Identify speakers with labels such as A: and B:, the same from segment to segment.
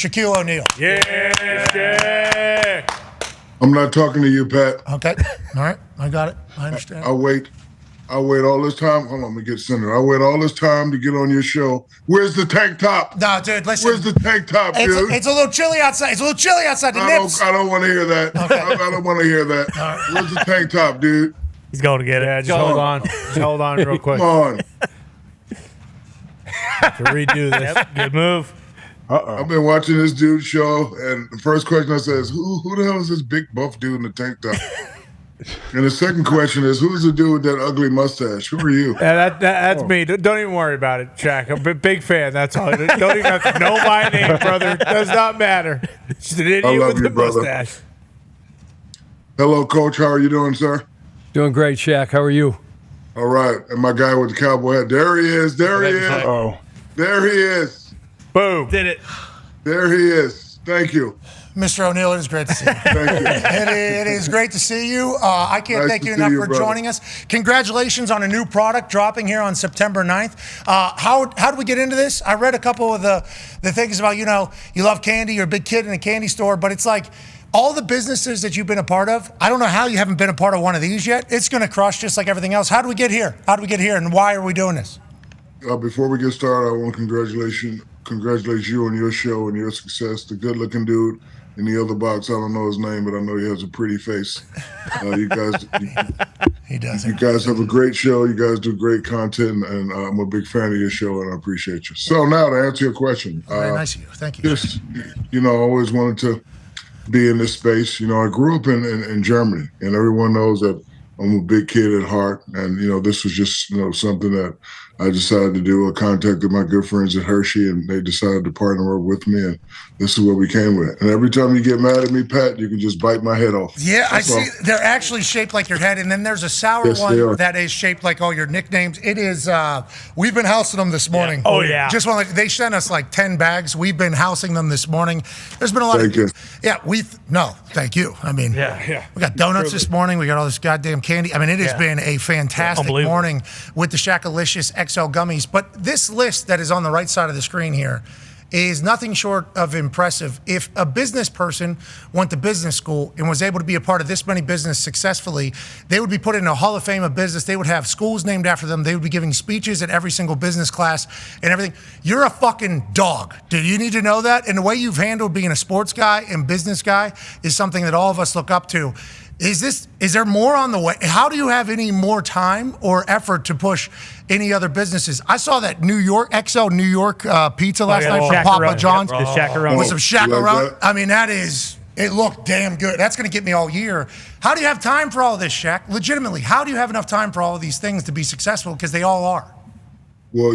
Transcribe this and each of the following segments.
A: Shaquille O'Neal.
B: Yeah.
C: I'm not talking to you, Pat.
A: Okay. All right. I got it. I understand.
C: I'll wait all this time. Hold on, let me get centered. I'll wait all this time to get on your show. Where's the tank top?
A: No, dude, listen.
C: Where's the tank top, dude?
A: It's a little chilly outside. It's a little chilly outside. The nips.
C: I don't want to hear that.
A: Okay.
C: I don't want to hear that. Where's the tank top, dude?
B: He's going to get it. Yeah, just hold on. Just hold on real quick.
C: Come on.
B: To redo this. Yep, good move.
C: I've been watching this dude's show, and the first question I say is, who the hell is this big buff dude in the tank top? And the second question is, who's the dude with that ugly mustache? Who are you?
B: Yeah, that's me. Don't even worry about it, Shaq. I'm a big fan. That's all. Don't even have to know my name, brother. Does not matter. Just an idiot with the mustache.
C: Hello, Coach. How are you doing, sir?
D: Doing great, Shaq. How are you?
C: All right. And my guy with the cowboy hat. There he is. There he is.
D: Oh.
C: There he is.
B: Boom.
E: Did it.
C: There he is. Thank you.
A: Mr. O'Neal, it is great to see you.
C: Thank you.
A: It is great to see you. I can't thank you enough for joining us. Congratulations on a new product dropping here on September 9th. How did we get into this? I read a couple of the things about, you love candy, you're a big kid in a candy store, but it's like all the businesses that you've been a part of, I don't know how you haven't been a part of one of these yet. It's going to crush just like everything else. How did we get here? And why are we doing this?
C: Before we get started, I want to congratulate you on your show and your success. The good-looking dude in the other box, I don't know his name, but I know he has a pretty face. You guys,
A: he does.
C: You guys have a great show. You guys do great content, and I'm a big fan of your show, and I appreciate you. So now to answer your question,
A: very nice of you. Thank you.
C: Just, I always wanted to be in this space. I grew up in Germany, and everyone knows that I'm a big kid at heart, and this was just something that I decided to do. I contacted my good friends at Hershey, and they decided to partner up with me, and this is what we came with. And every time you get mad at me, Pat, you can just bite my head off.
A: Yeah, I see. They're actually shaped like your head, and then there's a sour one that is shaped like all your nicknames. It is. We've been housing them this morning.
B: Yeah. Oh yeah.
A: Just want to. They sent us like 10 bags. We've been housing them this morning. There's been a lot
C: Thank you.
A: Yeah, thank you. I mean,
B: yeah.
A: We got donuts this morning. We got all this goddamn candy. I mean, it has been a fantastic morning with the Shaq-alicious XL gummies. But this list that is on the right side of the screen here is nothing short of impressive. If a business person went to business school and was able to be a part of this many business successfully, they would be put in a Hall of Fame of business. They would have schools named after them. They would be giving speeches at every single business class and everything. You're a fucking dog, dude. You need to know that. And the way you've handled being a sports guy and business guy is something that all of us look up to. Is there more on the way? How do you have any more time or effort to push any other businesses? I saw that XL New York pizza last night from Papa John's.
B: The Shaq-a-roni.
A: With some Shaq-a-roni. I mean, it looked damn good. That's going to get me all year. How do you have time for all of this, Shaq? Legitimately, how do you have enough time for all of these things to be successful? Because they all are.
C: Well,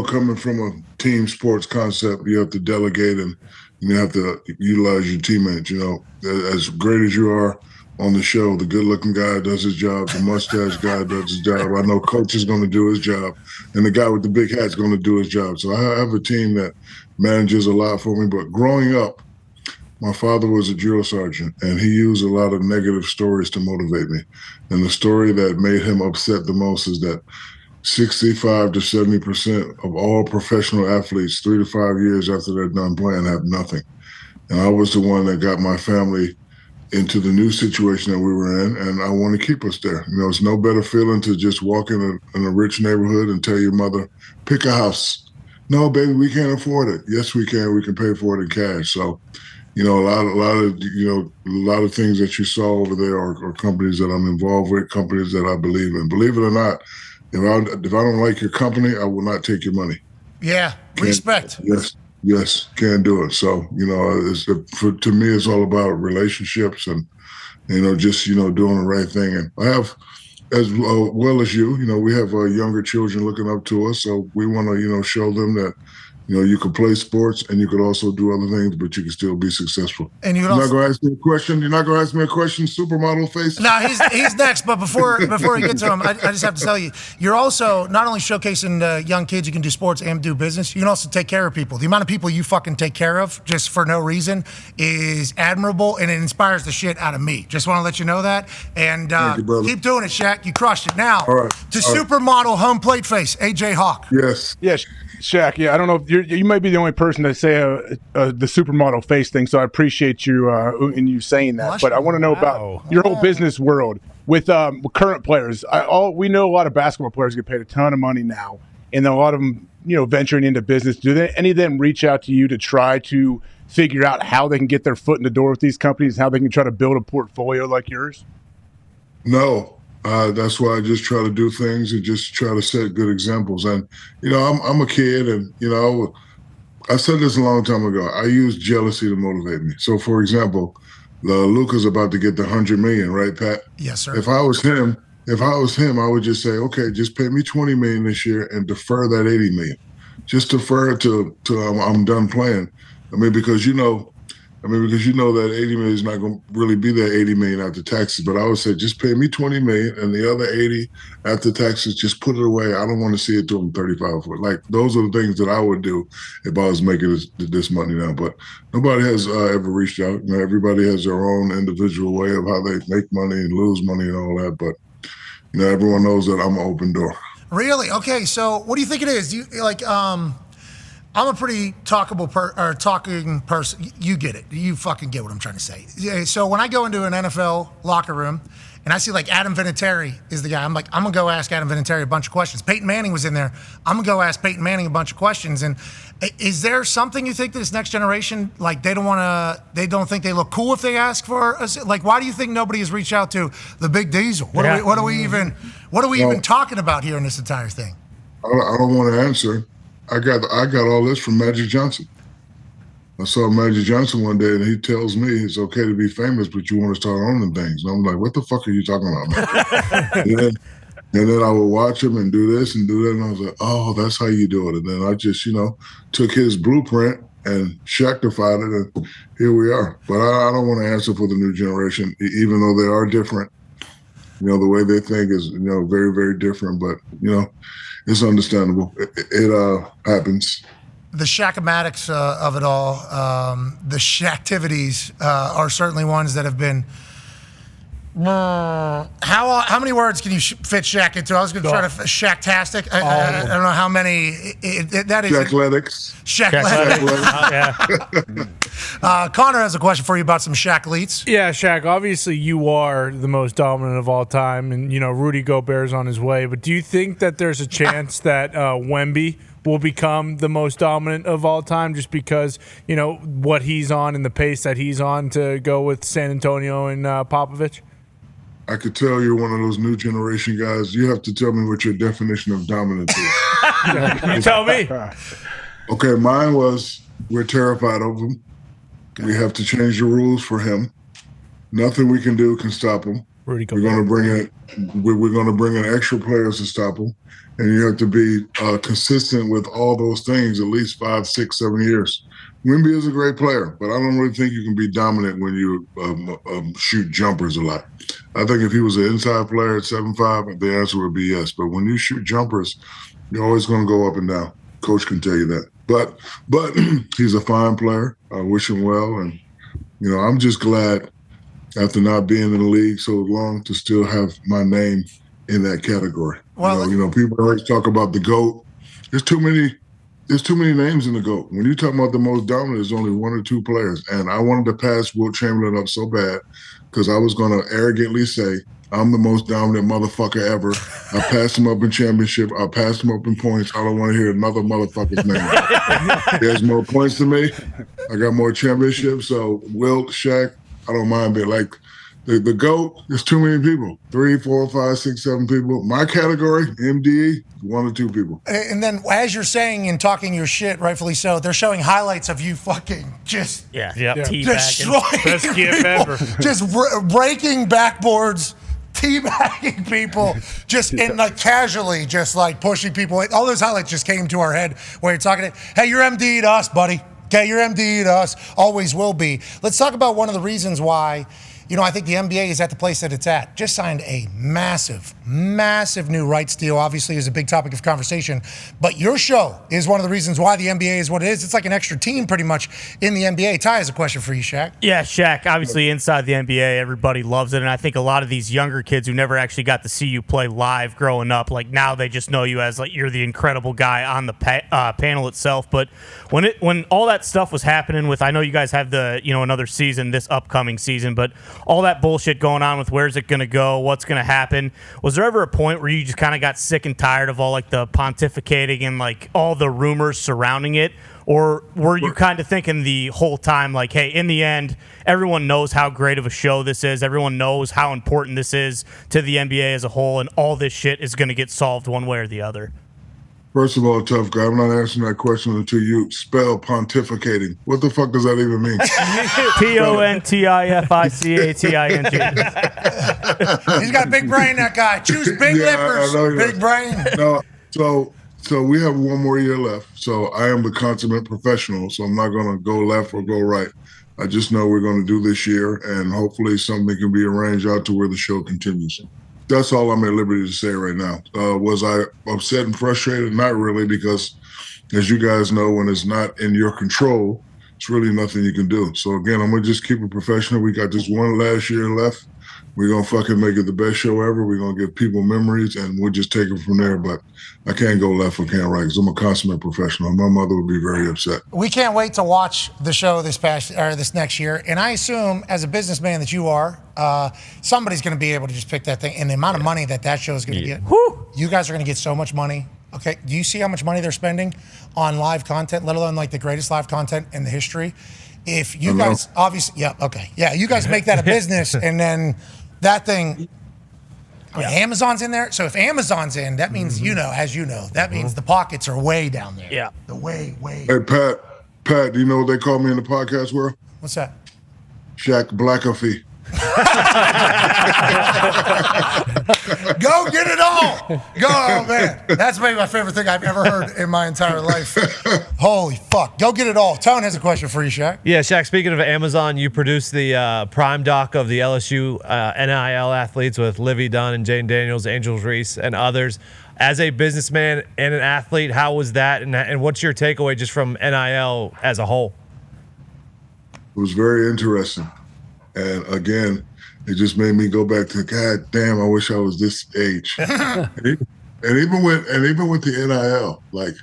C: coming from a team sports concept, you have to delegate and you have to utilize your teammates. As great as you are on the show, the good-looking guy does his job, the mustache guy does his job. I know Coach is going to do his job, and the guy with the big hat is going to do his job. So I have a team that manages a lot for me. But growing up, my father was a drill sergeant, and he used a lot of negative stories to motivate me. And the story that made him upset the most is that 65 to 70% of all professional athletes 3 to 5 years after they're done playing have nothing. And I was the one that got my family into the new situation that we were in, and I want to keep us there. It's no better feeling to just walk in a rich neighborhood and tell your mother, pick a house. No, baby, we can't afford it. Yes, we can. We can pay for it in cash. So, a lot of things that you saw over there are companies that I'm involved with, companies that I believe in. Believe it or not, if I don't like your company, I will not take your money.
A: Yeah, respect.
C: Yes, can't do it. So, to me, it's all about relationships and, just, doing the right thing. And I have, as well as you, we have younger children looking up to us. So we want to, show them that, you can play sports and you could also do other things, but you can still be successful. And you're not going to ask me a question? You're not going to ask me a question, supermodel face?
A: No, he's next. But before we get to him, I just have to tell you, you're also not only showcasing young kids who can do sports and do business, you can also take care of people. The amount of people you fucking take care of just for no reason is admirable, and it inspires the shit out of me. Just want to let you know that. And keep doing it, Shaq. You crushed it. Now, to supermodel home plate face, AJ Hawk.
C: Yes.
F: Yes, Shaq. Yeah, I don't know if
E: you might be the only person to say the supermodel face thing, so I appreciate you and you saying that. But I want to know about your whole business world with current players. We know a lot of basketball players get paid a ton of money now, and a lot of them, venturing into business. Do any of them reach out to you to try to figure out how they can get their foot in the door with these companies, how they can try to build a portfolio like yours?
C: No. That's why I just try to do things and just try to set good examples. And, I'm a kid and, I said this a long time ago. I use jealousy to motivate me. So, for example, Luka's about to get the $100 million, right, Pat?
A: Yes, sir.
C: If I was him, I would just say, okay, just pay me $20 million this year and defer that $80 million. Just defer it till I'm done playing. Because you know that $80 million is not going to really be that $80 million after taxes. But I would say just pay me $20 million and the other $80 after taxes, just put it away. I don't want to see it till I'm 35. Like, those are the things that I would do if I was making this money now. But nobody has ever reached out. Everybody has their own individual way of how they make money and lose money and all that. But everyone knows that I'm an open door.
A: Really? Okay. So what do you think it is? I'm a pretty talking person. You get it. You fucking get what I'm trying to say. So when I go into an NFL locker room and I see like Adam Vinatieri is the guy, I'm like, I'm going to go ask Adam Vinatieri a bunch of questions. Peyton Manning was in there. I'm going to go ask Peyton Manning a bunch of questions. And is there something you think that this next generation, like they don't think they look cool if they ask for us? Like, why do you think nobody has reached out to the Big Diesel? What are we even talking about here in this entire thing?
C: I don't want to answer. I got all this from Magic Johnson. I saw Magic Johnson one day, and he tells me it's okay to be famous, but you want to start owning things. And I'm like, what the fuck are you talking about, man? and then I would watch him and do this and do that, and I was like, oh, that's how you do it. And then I just, took his blueprint and Shaq-ified it, and here we are. But I don't want to answer for the new generation, even though they are different. The way they think is, very, very different. But, it's understandable. It happens.
A: The Shaq-o-matics of it all, the Shaq-tivities are certainly ones that have been. How many words can you fit Shaq into? I was going to try to Shaq-tastic. I don't know how many. That is
C: Shaq-letics.
A: Connor has a question for you about some Shaq-leets.
B: Yeah, Shaq, obviously you are the most dominant of all time, and, Rudy Gobert's on his way. But do you think that there's a chance that Wemby will become the most dominant of all time just because, what he's on and the pace that he's on to go with San Antonio and Popovich?
C: I could tell you're one of those new generation guys. You have to tell me what your definition of dominant is.
B: You tell me.
C: Okay, mine was we're terrified of him. We have to change the rules for him. Nothing we can do can stop him. We're going to bring in extra players to stop him, and you have to be consistent with all those things at least 5, 6, 7 years. Wemby is a great player, but I don't really think you can be dominant when you shoot jumpers a lot. I think if he was an inside player at 7'5", the answer would be yes. But when you shoot jumpers, you're always going to go up and down. Coach can tell you that. But he's a fine player. I wish him well, and I'm just glad after not being in the league so long to still have my name in that category. Well, people always talk about the GOAT. There's too many names in the GOAT. When you talk about the most dominant, there's only 1 or 2 players. And I wanted to pass Wilt Chamberlain up so bad because I was going to arrogantly say, I'm the most dominant motherfucker ever. I passed him up in championship. I passed him up in points. I don't want to hear another motherfucker's name. There's more points than me. I got more championships. So Wilt, Shaq, I don't mind being like the GOAT. There's too many people. 3, 4, 5, 6, 7 people. My category, MDE, 1 or 2 people.
A: And then as you're saying and talking your shit, rightfully so, they're showing highlights of you fucking just
B: destroying
A: best gift ever. Just breaking backboards, teabagging people, just in like casually, just like pushing people. All those highlights just came to our head where you're talking, hey, you're MD'd us, buddy. Okay, you're MD'd us, always will be. Let's talk about one of the reasons why I think the NBA is at the place that it's at. Just signed a massive, massive new rights deal. Obviously, is a big topic of conversation. But your show is one of the reasons why the NBA is what it is. It's like an extra team pretty much in the NBA. Ty has a question for you, Shaq.
F: Yeah, Shaq, obviously inside the NBA, everybody loves it. And I think a lot of these younger kids who never actually got to see you play live growing up, like now they just know you as like you're the incredible guy on the panel itself. But when all that stuff was happening with, I know you guys have the, another season this upcoming season, but all that bullshit going on with where's it going to go, what's going to happen, was there ever a point where you just kind of got sick and tired of all like the pontificating and like all the rumors surrounding it? Or were you kind of thinking the whole time like, hey, in the end, everyone knows how great of a show this is, everyone knows how important this is to the NBA as a whole, and all this shit is going to get solved one way or the other?
C: First of all, tough guy, I'm not answering that question until you spell pontificating. What the fuck does that even mean?
F: Pontificating.
A: He's got a big brain, that guy. Choose big lippers, big brain.
C: No, so we have one more year left. So I am the consummate professional, so I'm not going to go left or go right. I just know we're going to do this year, and hopefully something can be arranged out to where the show continues. That's all I'm at liberty to say right now. Was I upset and frustrated? Not really, because as you guys know, when it's not in your control, it's really nothing you can do. So again, I'm going to just keep it professional. We got this one last year left. We're going to fucking make it the best show ever. We're going to give people memories, and we'll just take it from there. But I can't go left or can't right because I'm a consummate professional. My mother would be very upset.
A: We can't wait to watch the show this next year. And I assume, as a businessman that you are, somebody's going to be able to just pick that thing. And the amount of money that show is going to get, you guys are going to get so much money. Okay, do you see how much money they're spending on live content, let alone like the greatest live content in the history? If you guys, obviously, you guys make that a business, and then that thing, Amazon's in there. So if Amazon's in, that means, that means the pockets are way down there.
F: Yeah.
A: The way.
C: Hey, Pat, do you know what they call me in the podcast world?
A: What's that?
C: Shaq McAfee.
A: Go get it all. Go, man. That's maybe my favorite thing I've ever heard in my entire life. Holy fuck. Go get it all. Tone has a question for you, Shaq.
G: Yeah, Shaq, speaking of Amazon, you produced the Prime Doc of the LSU NIL athletes with Livy Dunn and Jane Daniels, Angel Reese, and others. As a businessman and an athlete, how was that? And what's your takeaway just from NIL as a whole?
C: It was very interesting. And again, it just made me go back to, God damn, I wish I was this age. and even with the NIL, like,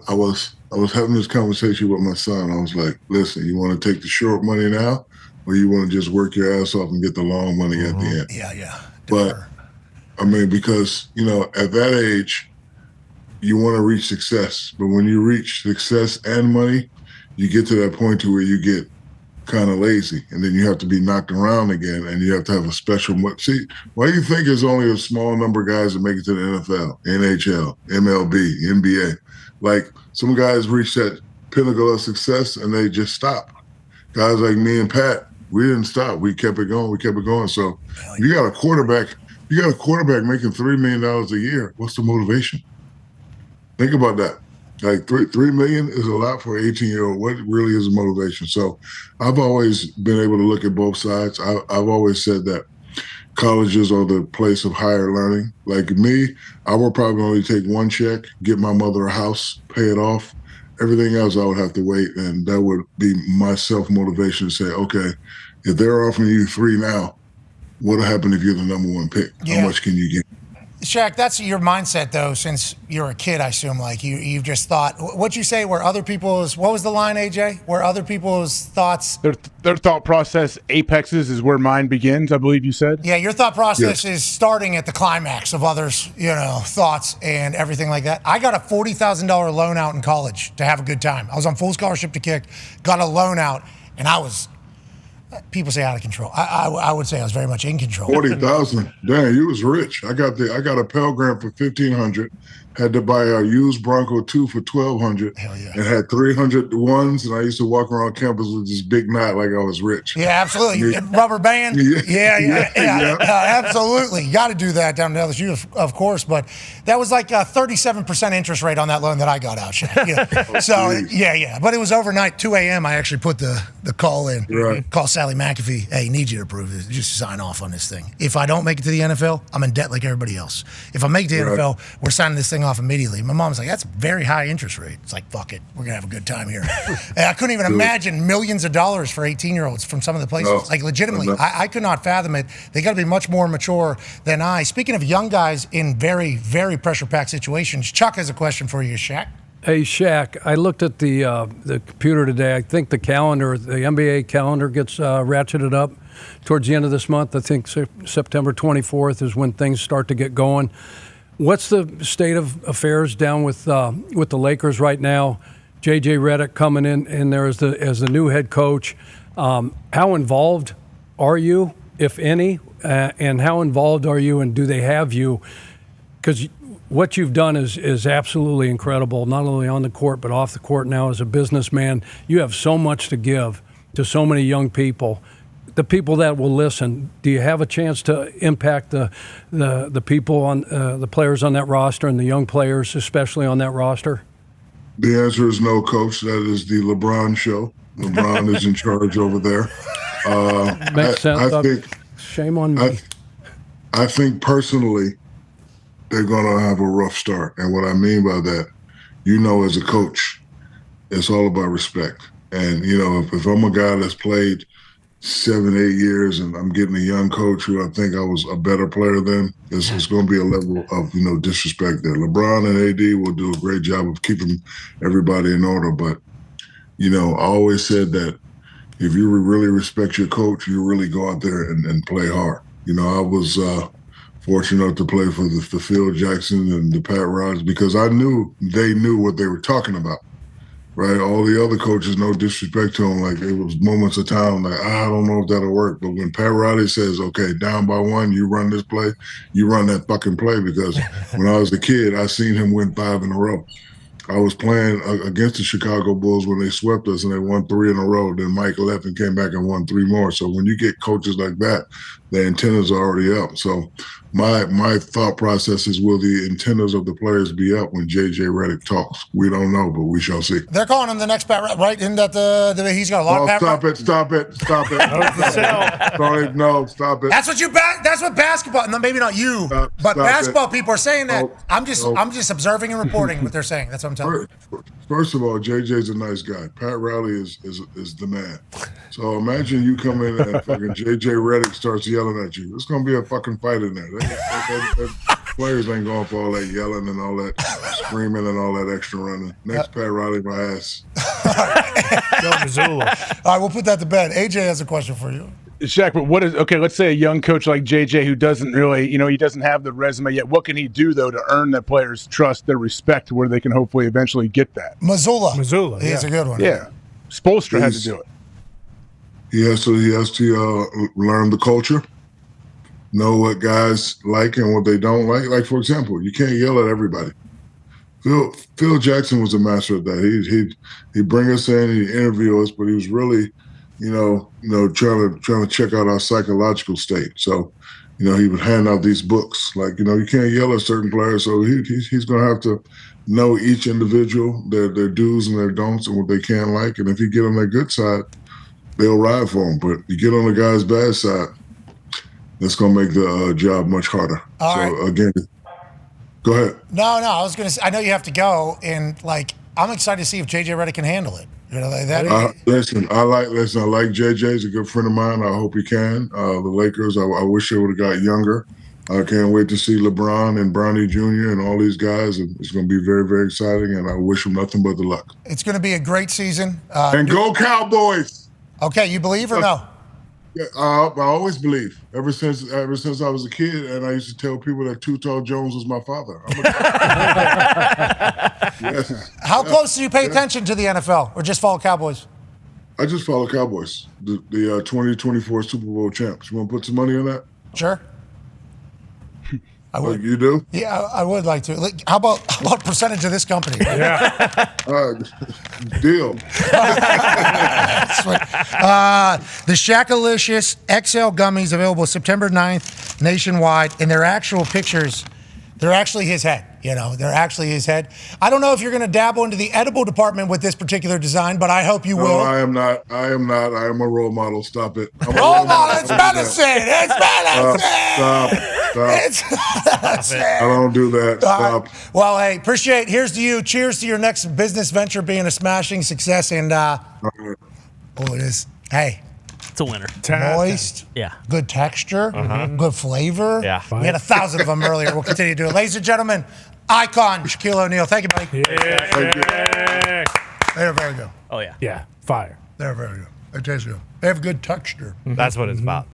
C: I was having this conversation with my son. I was like, listen, you want to take the short money now, or you want to just work your ass off and get the long money at the end?
A: Yeah.
C: But I mean, because, at that age, you want to reach success. But when you reach success and money, you get to that point to where you get kind of lazy, and then you have to be knocked around again, and you have to have a special. See, why do you think there's only a small number of guys that make it to the NFL, NHL, MLB, NBA? Like, some guys reach that pinnacle of success and they just stop. Guys like me and Pat, we didn't stop. We kept it going. So you got a quarterback making $3 million a year. What's the motivation? Think about that. Like $3 million is a lot for an 18-year-old. What really is the motivation? So I've always been able to look at both sides. I've always said that colleges are the place of higher learning. Like me, I would probably only take one check, get my mother a house, pay it off. Everything else I would have to wait, and that would be my self-motivation to say, okay, if they're offering you $3 now, what'll happen if you're the number one pick?
A: Yeah.
C: How much can you get?
A: Shaq, that's your mindset, though, since you're a kid, I assume. Like, you've just thought, what'd you say, what was the line, AJ? Where other people's thoughts...
E: Their thought process, apexes, is where mine begins, I believe you said?
A: Yeah, your thought process is starting at the climax of others', thoughts and everything like that. I got a $40,000 loan out in college to have a good time. I was on full scholarship to kick, got a loan out, and I was... People say out of control. I would say I was very much in control.
C: 40,000. Damn, you was rich. I got a Pell Grant for $1,500. Had to buy a used Bronco 2 for $1,200.
A: Hell yeah.
C: And had 300 ones. And I used to walk around campus with this big knot like I was rich.
A: Yeah, absolutely. Rubber band. Yeah, absolutely. You got to do that down at LSU, of course. But that was like a 37% interest rate on that loan that I got out. Yeah. So, yeah. But it was overnight, 2 a.m. I actually put the call in. Right. Call Sal Patty McAfee, hey, need you to approve this. Just sign off on this thing. If I don't make it to the NFL, I'm in debt like everybody else. If I make it to the NFL, we're signing this thing off immediately. My mom's like, that's a very high interest rate. It's like, fuck it. We're going to have a good time here. And I couldn't even imagine millions of dollars for 18-year-olds from some of the places.
C: No.
A: Like, legitimately, I could not fathom it. They got to be much more mature than I. Speaking of young guys in very, very pressure-packed situations, Chuck has a question for you, Shaq.
D: Hey, Shaq, I looked at the computer today. I think the calendar, the NBA calendar gets ratcheted up towards the end of this month. I think September 24th is when things start to get going. What's the state of affairs down with the Lakers right now? J.J. Redick coming in there as the new head coach. How involved are you, if any, and how involved are you, and do they have you? Because what you've done is absolutely incredible, not only on the court, but off the court now as a businessman. You have so much to give to so many young people, the people that will listen. Do you have a chance to impact the people on the players on that roster and the young players, especially on that roster?
C: The answer is no, Coach. That is the LeBron show. LeBron is in charge over there.
D: Makes sense.
C: I think,
D: shame on me.
C: I think personally, they're going to have a rough start. And what I mean by that, as a coach, it's all about respect. And, if I'm a guy that's played 7, 8 years and I'm getting a young coach who I think I was a better player than, it's going to be a level of, disrespect there. LeBron and AD will do a great job of keeping everybody in order. But, I always said that if you really respect your coach, you really go out there and play hard. I was fortunate to play for the Phil Jackson and the Pat Riley because I knew they knew what they were talking about, right? All the other coaches, no disrespect to them, like it was moments of time, like, I don't know if that'll work. But when Pat Riley says, okay, down by 1, you run this play, you run that fucking play. Because when I was a kid, I seen him win 5 in a row. I was playing against the Chicago Bulls when they swept us and they won 3 in a row. Then Mike left and came back and won 3 more. So when you get coaches like that, the antennas are already up. So my thought process is, will the antennas of the players be up when J.J. Redick talks? We don't know, but we shall see.
A: They're calling him the next Pat, right? Isn't that he's got a lot of Pat?
C: Stop it. No, stop it.
A: That's what basketball, no, maybe not you, but basketball people are saying that. I'm just observing and reporting what they're saying. That's what I'm telling you.
C: First of all, JJ's a nice guy. Pat Riley is the man. So imagine you come in and fucking J.J. Redick starts yelling at you. It's going to be a fucking fight in there. Players ain't going for all that yelling and all that screaming and all that extra running. Next, Pat Riley, my ass.
A: Go Missoula. All right, we'll put that to bed. AJ has a question for you.
E: Shaq, but let's say a young coach like JJ who doesn't really, he doesn't have the resume yet. What can he do, though, to earn that players' trust, their respect, where they can hopefully eventually get that?
A: Missoula.
E: He's
A: a good one.
E: Yeah. Spoelstra had to do it.
C: He has to learn the culture, know what guys like and what they don't like. Like, for example, you can't yell at everybody. Phil Jackson was a master of that. He'd bring us in, he'd interview us, but he was really trying to check out our psychological state. So, he would hand out these books. Like, you can't yell at certain players. So he's going to have to know each individual, their do's and their don'ts and what they can like. And if you get on their good side, they'll ride for him. But you get on the guy's bad side, that's going to make the job much harder.
A: All right.
C: Again, go ahead.
A: No, I was going to say, I know you have to go. And, I'm excited to see if J.J. Redick can handle it.
C: Listen, I like JJ. He's a good friend of mine. I hope he can. The Lakers, I wish they would have got younger. I can't wait to see LeBron and Bronny Jr. and all these guys. It's going to be very, very exciting, and I wish them nothing but the luck.
A: It's going to be a great season.
C: And go Cowboys!
A: Okay, you believe or no?
C: Yeah, I always believe. Ever since I was a kid, and I used to tell people that Too Tall Jones was my father. Yes.
A: How close do you pay attention to the NFL, or just follow Cowboys?
C: I just follow Cowboys, the 2024 Super Bowl champs. You want to put some money on that?
A: Sure. I would.
C: You do?
A: Yeah, I would like to. How about percentage of this company?
B: Yeah.
C: Deal.
A: The Shaqalicious XL gummies available September 9th nationwide, and they're actual pictures. They're actually his head. there actually is head. I don't know if you're going to dabble into the edible department with this particular design, but I hope you will.
C: No, I am not. I am a role model. Stop it.
A: Role model. It's medicine. It's medicine.
C: Stop.
A: It's medicine.
C: I don't do that. Stop.
A: Well, hey, appreciate. Here's to you. Cheers to your next business venture being a smashing success. And it is. Hey.
H: It's a winner.
A: Moist.
H: Yeah.
A: Good texture. Good flavor.
G: Yeah.
A: We had 1,000 of them earlier. We'll continue to do it. Ladies and gentlemen, icon Shaquille O'Neal. Thank you, buddy.
B: Yeah.
A: They're very good.
H: Oh, yeah.
B: Yeah. Fire.
A: They're very good. They taste good. They have good texture.
G: That's what it's about.